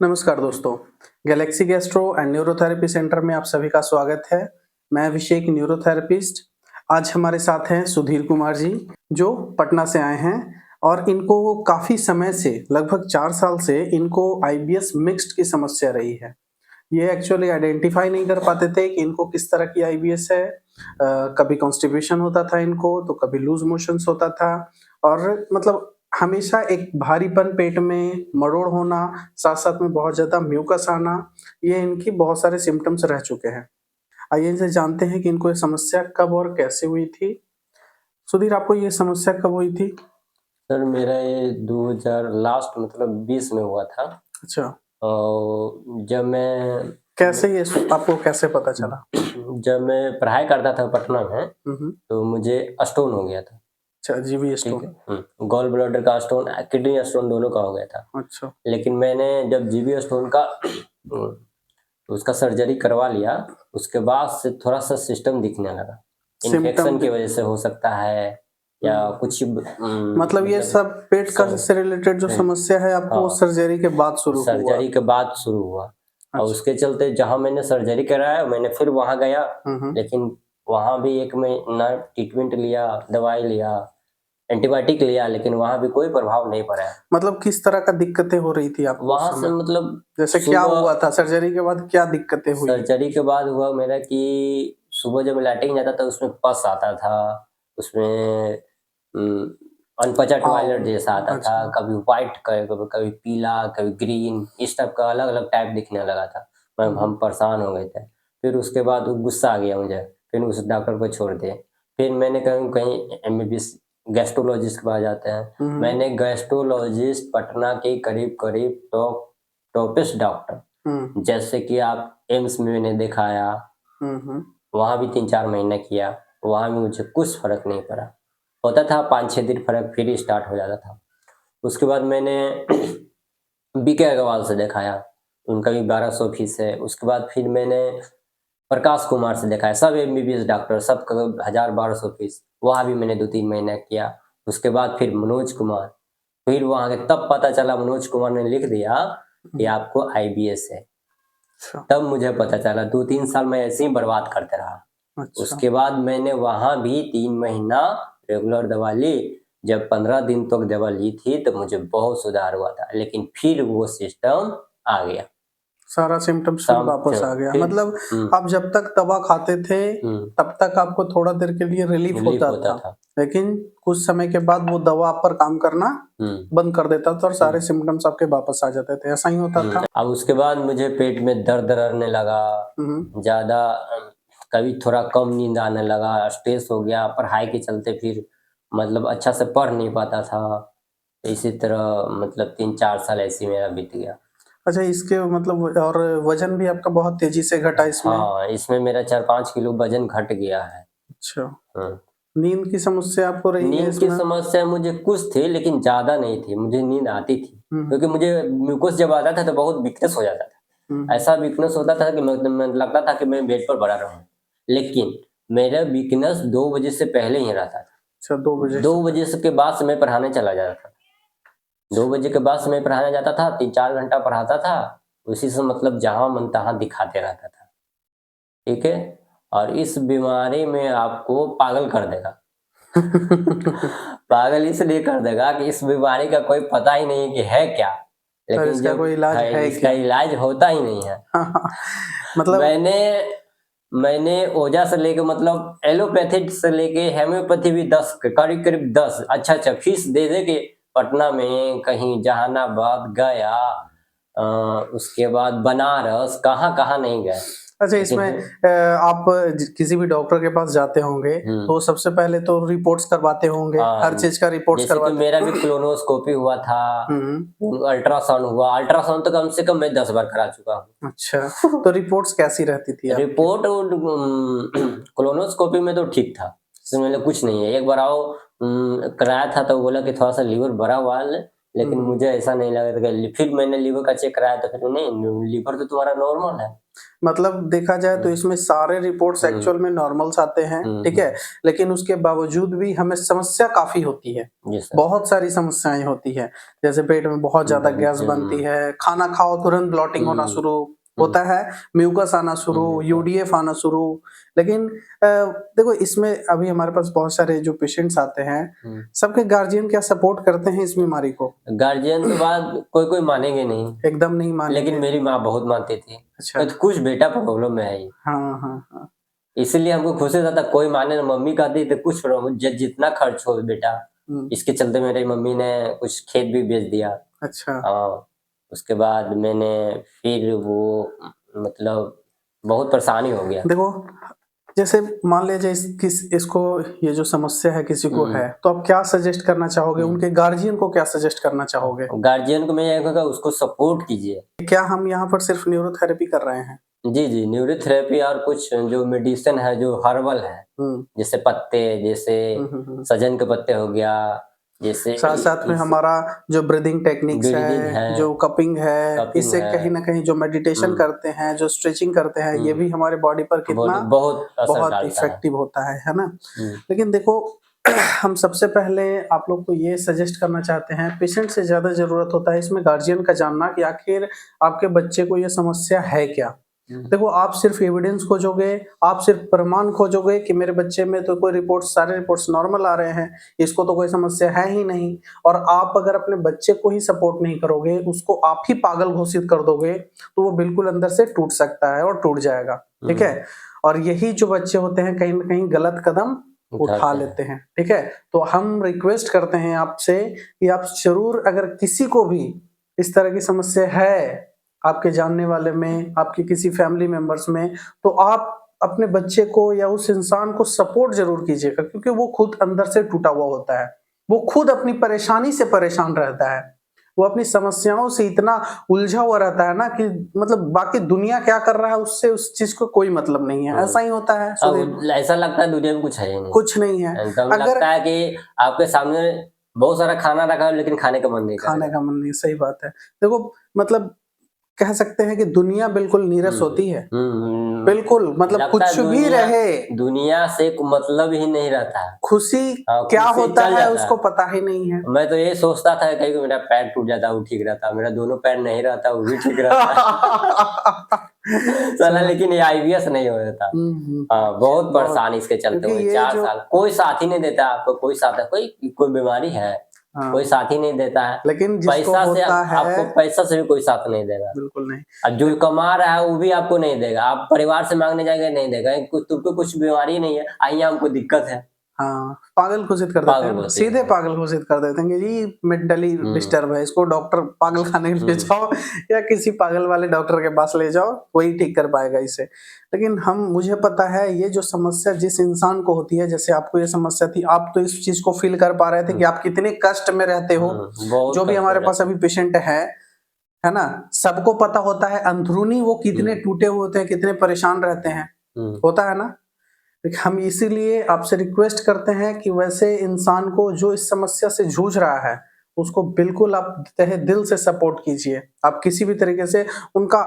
नमस्कार दोस्तों, Galaxy gastro and neurotherapy centre में आप सभी का स्वागत है। मैं अभिषेक न्यूरोथेरेपिस्ट। आज हमारे साथ हैं सुधीर कुमार जी, जो पटना से आए हैं और इनको काफ़ी समय से लगभग 4 साल से इनको आईबीएस मिक्स्ड की समस्या रही है। ये एक्चुअली आइडेंटिफ़ाई नहीं कर पाते थे कि इनको किस तरह की आईबीएस है। कभी कॉन्स्टिपेशन होता था इनको, तो कभी लूज़ मोशंस होता था और मतलब हमेशा एक भारीपन पेट में, मरोड़ होना, साथ-साथ में बहुत ज़्यादा म्यूकस आना, ये इनकी बहुत सारे सिम्पटम्स रह चुके हैं। आइए इनसे जानते हैं कि इनको ये समस्या कब और कैसे हुई थी? सुधीर, आपको ये समस्या कब हुई थी? सर मेरा ये 2000 लास्ट मतलब 20 में हुआ था। अच्छा, और जब मैं कैसे ये आपको कैसे पता चला? जब मैं पढ़ाई करता था पटना में, हुँ, हुँ। तो मुझे स्टोन हो गया था। अच्छा, जीवी ठीक है। स्टोन। गॉल ब्लैडर का स्टोन, किडनी स्टोन दोनों का हो गया था। अच्छा, लेकिन मैंने जब जीबी स्टोन का उसका सर्जरी करवा लिया, उसके बाद से थोड़ा-सा सिस्टम दिखने लगा। सिम्पटम इन्फेक्शन की वजह से हो सकता है या कुछ मतलब ये सब पेट का से रिलेटेड जो समस्या है आपको वो हाँ, सर्जरी के बाद शुरू हुआ? सर्जरी के बाद शुरू हुआ। और अच्छा। उसके चलते जहाँ मैंने सर्जरी कराया मैंने फिर वहाँ गया, हुँ, हुँ। लेकिन वहाँ भी 1 महीना ट्रीटमेंट लिया, दवाई लिया, एंटीबायोटिक लिया, लेकिन वहाँ भी कोई प्रभाव नहीं पड़ा। मतलब किस तरह का दिक्कतें हो रही थी आपको उस वहाँ से समय? मतलब जैसे क्या सुबह हुआ था? सर्जरी के बाद क्या दिक्कतें हुई? सर्जरी के बाद हुआ मेरा कि सुबह जब मैं लैट्रिन जाता था उसमें पस आता था, उसमें उम, अनपचा टॉयलेट जैसा आता था, अच्छा। कभी व्हाइट कभी पीला, कभी ग्रीन, इस टाइप का अलग-अलग टाइप दिखने लगा था। हम परेशान हो गए थे। फिर उसके बाद वो गुस्सा आ गया मुझे, फिर उस डॉक्टर को छोड़ दिए। फिर मैंने कहीं कहीं एमबीबीएस गैस्ट्रोलॉजिस्ट के पास जाते हैं। हुँ, हुँ। मैंने गैस्ट्रोलॉजिस्ट पटना के करीब-करीब टॉपेस्ट डॉक्टर, हुँ, जैसे कि आप एम्स में मैंने दिखाया, हुँ, हुँ। वहाँ भी 3-4 महीने किया, वहाँ भी मुझे कुछ फ़र्क नहीं पड़ा। होता था 5-6 दिन फ़र्क फिर स्टार्ट हो जाता था। उसके बाद मैंने बीके अग्रवाल से दिखाया, उनका भी 1200 फीस है। उसके बाद फिर मैंने प्रकाश कुमार से दिखाया, सब एमबीबीएस डॉक्टर, सबका 1000-1200 फीस। वहाँ भी मैंने 2-3 महीने किया। उसके बाद फिर मनोज कुमार, फिर वहाँ के तब पता चला मनोज कुमार ने लिख दिया कि हुँ, आपको आईबीएस है। अच्छा, तब मुझे पता चला, 2-3 साल मैं ऐसे ही बर्बाद करते रहा। अच्छा। उसके बाद मैंने वहाँ भी 3 महीना रेगुलर दवा ली। जब 15 दिन तक दवा ली थी तो मुझे बहुत सुधार हुआ था, लेकिन फिर वो सिस्टम आ गया। सारा सिम्पटम्स फिर शाम वापस च आ गया। फिर मतलब आप जब तक दवा खाते थे, हुँ, तब तक आपको थोड़ा देर के लिए रिलीफ़ रिलीफ़ होता होता था। था। लेकिन कुछ समय के बाद वो दवा आप पर काम करना हुँ, बंद कर देता था और सारे हुँ, सिम्पटम्स आपके वापस आ जाते थे। ऐसा ही होता था? अब उसके बाद मुझे पेट में दर्द रहने लगा, हुँ, हुँ। ज़्यादा कभी थोड़ा कम नींद आने लगा, स्ट्रेस हो गया, पढ़ाई के चलते फिर मतलब अच्छा से पढ़ नहीं पाता था। इसी तरह मतलब 3-4 साल ऐसे ही मेरा बीत गया। अच्छा, इसके मतलब और वज़न भी आपका बहुत तेज़ी से घटा इसमें? हाँ, इसमें मेरा 4-5 किलो वज़न घट गया है। अच्छा। हुँ। नींद की समस्या आपको रही है नींद की इसमें? समस्या मुझे कुछ थी, लेकिन ज़्यादा नहीं थी, मुझे नींद आती थी। हुँ, क्योंकि मुझे म्यूकस जब आता था तो बहुत वीकनेस हो जाता था। हुँ। ऐसा वीकनेस होता था कि मैं लगता था कि मैं बेड पर पड़ा रहूँ। लेकिन मेरा वीकनेस 2 बजे से पहले ही रहता था। अच्छा, 2 बजे 2 से बजे पहले। से के बाद से मैं पढ़ाने चला जाता था। 2 बजे के बाद से मैं पढ़ाने जाता था, 3-4 घंटा पढ़ाता था, उसी से मतलब जहाँ मन तहाँ दिखाते रहता था। ठीक है? और इस बीमारी में आपको पागल कर देगा। पागल इसलिए कर देगा कि इस बीमारी का कोई पता ही नहीं कि है क्या, और लेकिन इसका जब कोई इलाज है है इसका क्या? इलाज होता ही नहीं है। मतलब मैंने मैंने ओजा से लेके मतलब एलोपैथिक से लेके होम्योपैथी भी 10 करीब-करीब 10 अच्छा फीस दे के पटना में, कहीं जहानाबाद, गया, उसके बाद बनारस, कहाँ-कहाँ नहीं गए। अच्छा, लेकिन इसमें फिर आप किसी भी डॉक्टर के पास जाते होंगे, हुँ। तो सबसे पहले तो रिपोर्ट्स करवाते होंगे, हर हाँ, चीज़ का रिपोर्ट्स जैसे कि करवाते मेरा भी कोलोनोस्कोपी हुआ था, हुँ, हुँ। अल्ट्रासाउंड हुआ, अल्ट्रासाउंड तो कम से कम मैं 10 बार करा चुका हूँ। अच्छा, तो रिपोर्ट्स कैसी रहती थी आपकी? रिपोर्ट कोलोनोस्कोपी में तो ठीक था, इसमें मतलब कुछ नहीं है। एक बार कराया था तो बोला कि थोड़ा-सा लीवर बड़ा हुआ है, लेकिन मुझे ऐसा नहीं लगा था कि फिर मैंने लीवर का चेक कराया तो फिर नहीं, लीवर तो तुम्हारा नॉर्मल है। मतलब देखा जाए तो इसमें सारे रिपोर्ट्स एक्चुअल में नॉर्मल्स आते हैं, ठीक है, लेकिन उसके बावजूद भी हमें समस्या काफी होती है, बहुत सारी समस्याएं होती है, जैसे पेट में बहुत ज्यादा गैस बनती है, खाना खाओ तुरंत ब्लॉटिंग होना शुरू होता है, म्यूकस आना शुरू, यूडीएफ आना शुरू। लेकिन देखो इसमें अभी हमारे पास बहुत सारे जो पेशेंट्स आते हैं, सबके गार्जियन क्या सपोर्ट करते हैं इस बीमारी को? गार्जियन तो बात कोई कोई मानेंगे नहीं, एकदम नहीं मानेंगे, लेकिन मेरी माँ बहुत मानती थी। अच्छा, तो कुछ बेटा प्रॉब्लम है ही, हाँ हाँ हाँ, इसीलिए हमको खुशी होता था, कोई माने ना, मम्मी कहती तो कुछ प्रॉब्लम, जितना खर्च हो बेटा, इसके चलते मेरी मम्मी ने कुछ खेत भी बेच दिया। अच्छा, हाँ, उसके बाद मैंने फिर वो मतलब बहुत परेशानी हो गया। देखो जैसे मान लीजिए इसको ये जो समस्या है किसी को है, तो आप क्या सजेस्ट करना चाहोगे, उनके गार्जियन को क्या सजेस्ट करना चाहोगे? गार्जियन को मैं ये कहूँगा उसको सपोर्ट कीजिए। क्या हम यहाँ पर सिर्फ न्यूरोथेरेपी कर रहे हैं? जी जी, न्यूरोथेरेपी और कुछ जो मेडिसिन है जो हर्बल है, जैसे पत्ते, जैसे सजन के पत्ते हो गया, जैसे साथ साथ में हमारा जो ब्रीदिंग टेक्निक्स है, जो कपिंग है, इससे कहीं ना कहीं जो मेडिटेशन करते हैं, जो स्ट्रेचिंग करते हैं, ये भी हमारे बॉडी पर कितना बहुत इफेक्टिव होता है ना। लेकिन देखो हम सबसे पहले आप लोग को ये सजेस्ट करना चाहते हैं, पेशेंट से ज्यादा जरूरत होता है इसमें गार्जियन का जानना कि आखिर आपके बच्चे को ये समस्या है क्या। देखो आप सिर्फ एविडेंस खोजोगे, आप सिर्फ प्रमाण खोजोगे कि मेरे बच्चे में तो कोई सारे रिपोर्ट्स नॉर्मल आ रहे हैं, इसको तो कोई समस्या है ही नहीं, और आप अगर अपने बच्चे को ही सपोर्ट नहीं करोगे, उसको आप ही पागल घोषित कर दोगे, तो वो बिल्कुल अंदर से टूट सकता है और टूट जाएगा, ठीक है। और यही जो बच्चे होते हैं कहीं ना कहीं गलत कदम उठा लेते हैं, ठीक है। तो हम रिक्वेस्ट करते हैं आपसे कि आप जरूर, अगर किसी को भी इस तरह की समस्या है आपके जानने वाले में, आपके किसी फैमिली मेंबर्स में, तो आप अपने बच्चे को या उस इंसान को सपोर्ट जरूर कीजिएगा, क्योंकि वो खुद अंदर से टूटा हुआ होता है, वो खुद अपनी परेशानी से परेशान रहता है, वो अपनी समस्याओं से इतना उलझा हुआ रहता है ना कि मतलब बाकी दुनिया क्या कर रहा है उससे उस चीज को कोई मतलब नहीं है। ऐसा ही होता है, ऐसा लगता है दुनिया में कुछ है ही नहीं, कुछ नहीं है। अगर लगता है कि आपके सामने बहुत सारा खाना रखा है लेकिन खाने का मन नहीं, खाने का मन नहीं, सही बात है। देखो मतलब कह सकते हैं कि दुनिया बिल्कुल नीरस होती है, बिल्कुल, मतलब कुछ भी रहे, दुनिया से मतलब ही नहीं रहता है, खुशी क्या होता है उसको पता ही नहीं है। मैं तो ये सोचता था कि मेरा पैर टूट जाता वो ठीक रहता, मेरा दोनों पैर नहीं रहता वो भी ठीक रहता साला, लेकिन ये IBS नहीं हो जाता। बहुत परेशानी इसके चलते हुए 4 साल कोई साथ ही नहीं देता आपको, कोई साथ, कोई बीमारी है, कोई साथ ही नहीं देता है, लेकिन पैसा से आपको पैसा से भी कोई साथ नहीं देगा, बिल्कुल नहीं। अब जो कमा रहा है वो भी आपको नहीं देगा, आप परिवार से मांगने जाएंगे नहीं देगा, तुमको कुछ बीमारी नहीं है, आइए हमको दिक्कत है, हाँ, पागल घोषित कर देते हैं, सीधे पागल घोषित कर देते हैं कि जी मेंटली डिस्टर्ब है, इसको डॉक्टर पागल खाने ले जाओ या किसी पागल वाले डॉक्टर के पास ले जाओ, वही ठीक कर पाएगा इसे। लेकिन मुझे पता है ये जो समस्या जिस इंसान को होती है, जैसे आपको ये समस्या थी, आप तो इस चीज को फील कर पा रहे थे कि आप कितने कष्ट में रहते हो। जो भी हमारे पास अभी पेशेंट है ना, सबको पता होता है अंदरूनी वो कितने टूटे हुए होते हैं, कितने परेशान रहते हैं, होता है ना। हम इसीलिए आपसे रिक्वेस्ट करते हैं कि वैसे इंसान को जो इस समस्या से जूझ रहा है उसको बिल्कुल आप तहे दिल से सपोर्ट कीजिए, आप किसी भी तरीके से उनका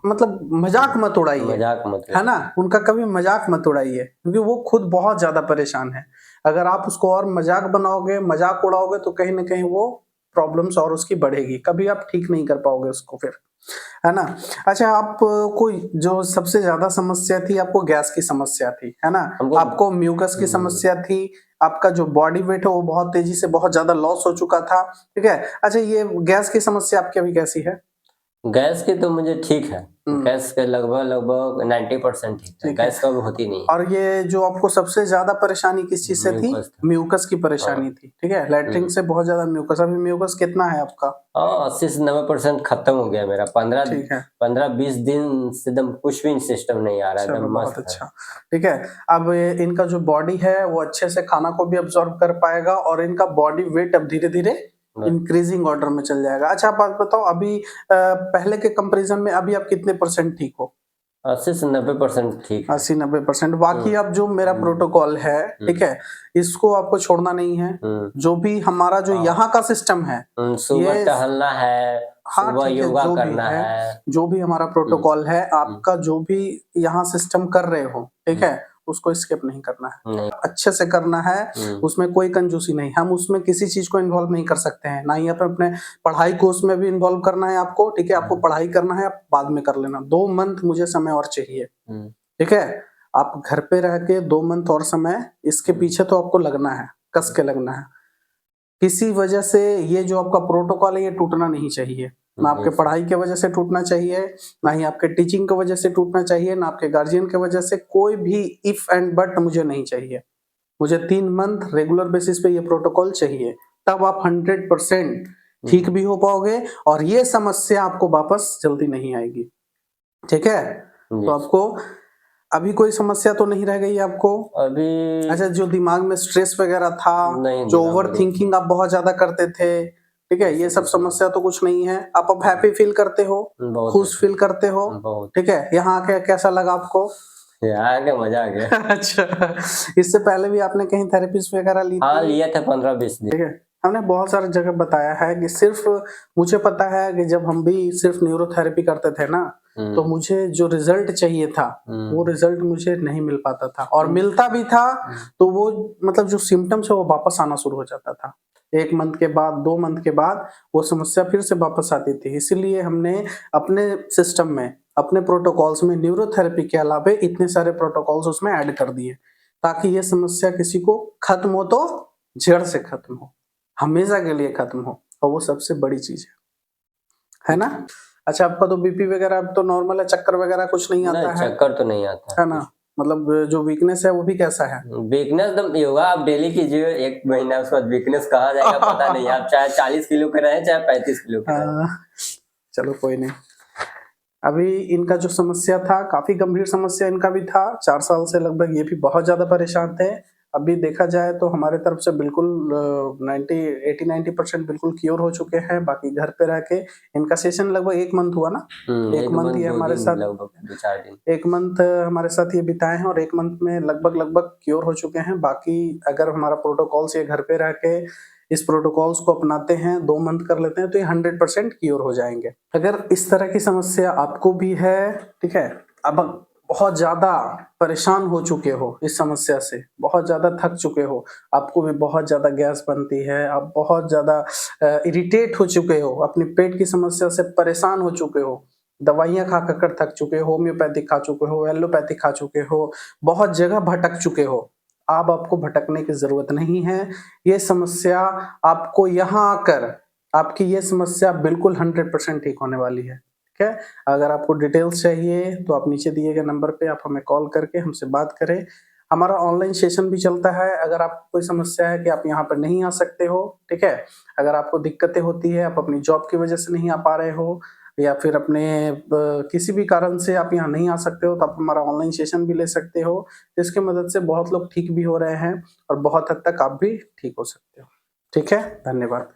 मतलब मजाक मत उड़ाइए, है ना, उनका कभी मजाक मत उड़ाइए, क्योंकि वो खुद बहुत ज्यादा परेशान है। अगर आप उसको और मजाक बनाओगे, मजाक उड़ाओगे, तो कहीं ना कहीं वो प्रॉब्लम्स और उसकी बढ़ेगी, कभी आप ठीक नहीं कर पाओगे उसको फिर, है ना। अच्छा, आप कोई जो सबसे ज्यादा समस्या थी आपको गैस की समस्या थी, है ना, आपको म्यूकस की समस्या थी, आपका जो बॉडी वेट है वो बहुत तेजी से बहुत ज्यादा लॉस हो चुका था, ठीक है। अच्छा, ये गैस की समस्या आपकी अभी कैसी है? गैस की तो मुझे ठीक है, गैस के लगभग 90% ठीक है, गैस का भी होती नहीं। और ये जो आपको सबसे ज्यादा परेशानी किस चीज से थी? म्यूकस की परेशानी थी, ठीक है, लैट्रिन से बहुत ज्यादा म्यूकस। अभी म्यूकस कितना है आपका? 80 से 90% खत्म हो गया मेरा, 15-20 दिन से एकदम कुछ भी सिस्टम नहीं आ रहा है, एकदम मस्त। अच्छा, ठीक है। अब इनका जो बॉडी है वो अच्छे से खाना को भी अब्सॉर्ब कर पाएगा और इनका बॉडी वेट अब धीरे धीरे इंक्रीजिंग ऑर्डर में चल जाएगा। अच्छा, आप बताओ अभी पहले के कंपैरिजन में अभी आप कितने % ठीक हो? 80 से 90% ठीक है। 80-90%। बाकी अब जो मेरा प्रोटोकॉल है, ठीक है, इसको आपको छोड़ना नहीं है। जो भी हमारा जो यहाँ का सिस्टम है, सुबह टहलना है, हाँ सुबह ठीक है, योगा जो भी करना है, है। जो भी हमारा प्रोटोकॉल है, आपका जो भी यहाँ सिस्टम कर रहे हो, ठीक है, उसको स्किप नहीं करना है, नहीं। अच्छे से करना है। उसमें कोई कंजूसी नहीं, हम उसमें किसी चीज को इन्वॉल्व नहीं कर सकते हैं, ना ही आप अपने पढ़ाई को उसमें भी इन्वॉल्व करना है आपको, ठीक है। आपको पढ़ाई करना है, आप बाद में कर लेना। 2 मंथ मुझे समय और चाहिए, ठीक है। आप घर पे रह के 2 मंथ और समय इसके पीछे तो आपको लगना है, कस के लगना है। किसी वजह से ये जो आपका प्रोटोकॉल है ये टूटना नहीं चाहिए, ना आपके पढ़ाई के वजह से टूटना चाहिए, ना ही आपके टीचिंग की वजह से टूटना चाहिए, ना आपके गार्जियन की वजह से। कोई भी इफ एंड बट मुझे नहीं चाहिए। मुझे 3 मंथ रेगुलर बेसिस पे ये प्रोटोकॉल चाहिए, तब आप 100% ठीक भी हो पाओगे और ये समस्या आपको वापस जल्दी नहीं आएगी, ठीक है। तो आपको अभी कोई समस्या तो नहीं रह गई आपको अभी? अच्छा, जो दिमाग में स्ट्रेस वगैरह था, नहीं, जो ओवर थिंकिंग आप बहुत ज्यादा करते थे, ठीक है, ये सब समस्या तो कुछ नहीं है। आप अब हैप्पी फील करते हो, खुश फील करते हो, ठीक है। यहाँ आके कैसा लगा आपको? यहाँ आके मजा आ गया। अच्छा, इससे पहले भी आपने कहीं थेरेपीज वगैरह ली थी? हाँ, लिया था 15-20 दिन। ठीक है, हमने बहुत सारी जगह बताया है कि सिर्फ मुझे पता है कि जब हम भी सिर्फ न्यूरोथेरेपी करते थे ना, तो मुझे जो रिजल्ट चाहिए था वो रिजल्ट मुझे नहीं मिल पाता था, और मिलता भी था तो वो मतलब जो सिम्टम्स है वो वापस आना शुरू हो जाता था। 1 मंथ के बाद, 2 मंथ के बाद वो समस्या फिर से वापस आती थी। इसीलिए हमने अपने सिस्टम में, अपने प्रोटोकॉल्स में न्यूरोथेरेपी के अलावा इतने सारे प्रोटोकॉल्स उसमें ऐड कर दिए, ताकि ये समस्या किसी को खत्म हो तो जड़ से खत्म हो, हमेशा के लिए खत्म हो, और वो सबसे बड़ी चीज है ना। अच्छा, आपका तो बीपी वगैरह अब तो नॉर्मल है, चक्कर वगैरह कुछ नहीं आता है? चक्कर तो नहीं आता है ना। मतलब जो वीकनेस है वो भी कैसा है? वीकनेस तो योगा आप डेली कीजिए 1 महीना, उसके बाद वीकनेस कहाँ जाएगा पता नहीं। आप चाहे 40 किलो के रहे, चाहे 35 किलो के रहे। चलो कोई नहीं। अभी इनका जो समस्या था, काफी गंभीर समस्या इनका भी था, 4 साल से लगभग ये भी बहुत ज्यादा परेशान थे। अभी देखा जाए तो हमारे तरफ से बिल्कुल 80-90% बिल्कुल क्योर हो चुके हैं। बाकी घर पे रह के इनका सेशन लगभग 1 मंथ हुआ ना, 1 मंथ ये हमारे साथ, लगभग 2-4 दिन, 1 मंथ हमारे साथ ये बिताए हैं, और 1 मंथ में लगभग क्योर हो चुके हैं। बाकी अगर हमारा प्रोटोकॉल से घर पे रह के इस प्रोटोकॉल्स को अपनाते हैं, 2 मंथ कर लेते हैं, तो ये 100% क्योर हो जाएंगे। अगर इस तरह की समस्या आपको भी है, ठीक है, अब बहुत ज्यादा परेशान हो चुके हो इस समस्या से, बहुत ज्यादा थक चुके हो, आपको भी बहुत ज्यादा गैस बनती है, आप बहुत ज्यादा इरिटेट हो चुके हो, अपनी पेट की समस्या से परेशान हो चुके हो, दवाइयां खा कर थक चुके हो, होम्योपैथिक खा चुके हो, एलोपैथिक खा चुके हो, बहुत जगह भटक चुके हो, अब आपको भटकने की जरूरत नहीं है। ये समस्या आपको यहाँ आकर, आपकी ये समस्या बिल्कुल 100% ठीक होने वाली है, ठीक है। अगर आपको डिटेल्स चाहिए तो आप नीचे दिए गए नंबर पे आप हमें कॉल करके हमसे बात करें। हमारा ऑनलाइन सेशन भी चलता है। अगर आपको कोई समस्या है कि आप यहाँ पर नहीं आ सकते हो, ठीक है, अगर आपको दिक्कतें होती है, आप अपनी जॉब की वजह से नहीं आ पा रहे हो, या फिर अपने किसी भी कारण से आप यहाँ नहीं आ सकते हो, तो आप हमारा ऑनलाइन सेशन भी ले सकते हो, जिसकी मदद से बहुत लोग ठीक भी हो रहे हैं और बहुत हद तक आप भी ठीक हो सकते हो। ठीक है, धन्यवाद।